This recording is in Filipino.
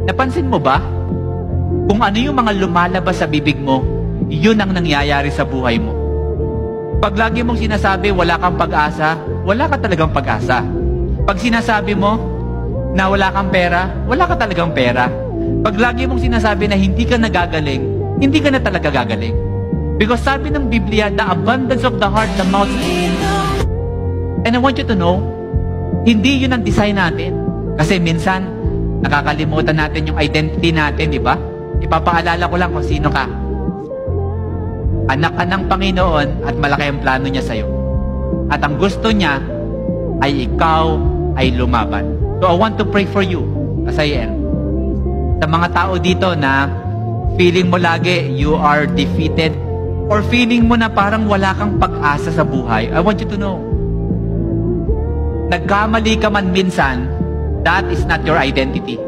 Napansin mo ba? Kung ano yung mga lumalabas sa bibig mo, yun ang nangyayari sa buhay mo. Pag lagi mong sinasabi wala kang pag-asa, wala ka talagang pag-asa. Pag sinasabi mo na wala kang pera, wala ka talagang pera. Pag lagi mong sinasabi na hindi ka nagagaling, hindi ka na talaga gagaling. Because sabi ng Biblia, the abundance of the heart, the mouth. And I want you to know, hindi yun ang design natin. Kasi minsan, nakakalimutan natin yung identity natin, di ba? Ipapaalala ko lang kung sino ka. Anak ka ng Panginoon at malaki ang plano niya sa'yo. At ang gusto niya ay ikaw ay lumaban. So I want to pray for you as I end. Sa mga tao dito na feeling mo lagi you are defeated or feeling mo na parang wala kang pag-asa sa buhay, I want you to know, nagkamali ka man minsan, that is not your identity.